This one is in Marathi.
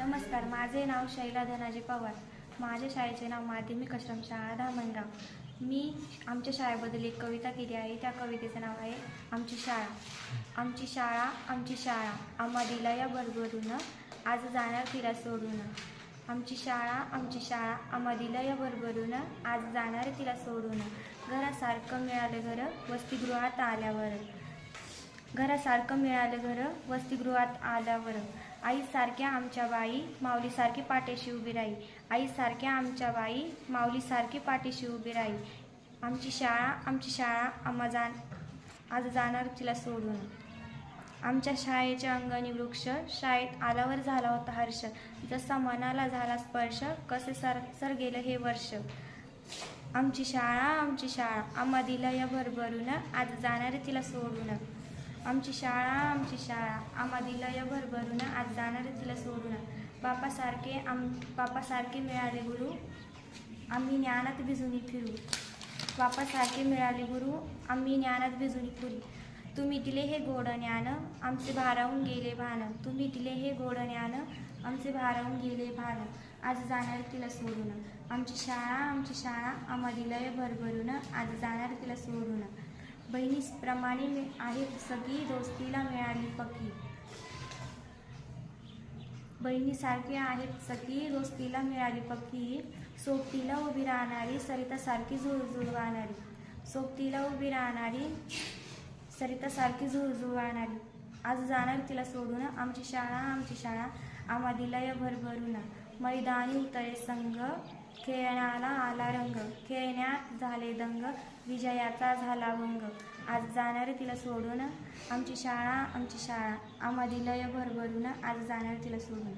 नमस्कार, माझे नाव शैला धनाजी पवार. माझ्या शाळेचे नाव माध्यमिक आश्रमशाळा धामणगाव. मी आमच्या शाळेबद्दल एक कविता केली आहे. त्या कवितेचं नाव आहे आमची शाळा. आमची शाळा, आमची शाळा, आम्हा दिला या भरभरून, आज जाणार तिला सोडून. आमची शाळा, आमची शाळा, आम्हा दिला या भरभरून, आज जाणार तिला सोडून. घरासारखं मिळालं घर वसतिगृहात आल्यावर. घरासारखं मिळालं घर वसतिगृहात आल्यावर. आईसारख्या आमच्या बाई माऊलीसारखी पाठीशी उभी राही. आईसारख्या आमच्या बाई माऊलीसारखी पाठीशी उभी राही. आमची शाळा, आमची शाळा, आज जाणार तिला सोडून. आमच्या शाळेचे अंगणी वृक्ष, शाळेत आल्यावर झाला होता हर्ष. जसा मनाला झाला स्पर्श, कसे सर गेलं हे वर्ष. आमची शाळा, आमची शाळा, आम्हा दिलं या भरभरून, आज जाणार तिला सोडून. आमची शाळा, आमची शाळा, आम्हा दिलं या भरभरून, आज जाणार तिला सोडून. बापासारखे मिळाले गुरु, आम्ही ज्ञानात भिजून फिरू. बापासारखे मिळाले गुरु, आम्ही ज्ञानात भिजून फिरू. तुम्ही दिले हे गोड ज्ञान, आमचे भारावून गेले भान. तुम्ही दिले हे गोड ज्ञान, आमचे भारावून गेले भान. आज जाणार तिला सोडून. आमची शाळा, आमची शाळा, आम्हा दिलं या भरभरून, आज जाणार तिला सोडून. बहिणीप्रमाणे आहेत सगळी, दोस्तीला मिळाली पक्की. बहिणीसारखी आहेत सगळी, दोस्तीला मिळाली पक्की. सोबतीला उभी राहणारी, सरितासारखी झुळझुळ वाहणारी. सोबतीला उभी राहणारी, सरितासारखी झुळझुळ वाहणारी. आज जाणार तिला सोडून. आमची शाळा, आमची शाळा, आम्हा दिला या भरभरून. मैदानी उतरे संघ, खेळण्याला आला रंग. खेळण्यात झाले दंग, विजयाचा झाला भंग. आज जाणार तिला सोडून. आमची शाळा, आमची शाळा, आम्हा दिलं या भरभरून, आज जाणार तिला सोडून.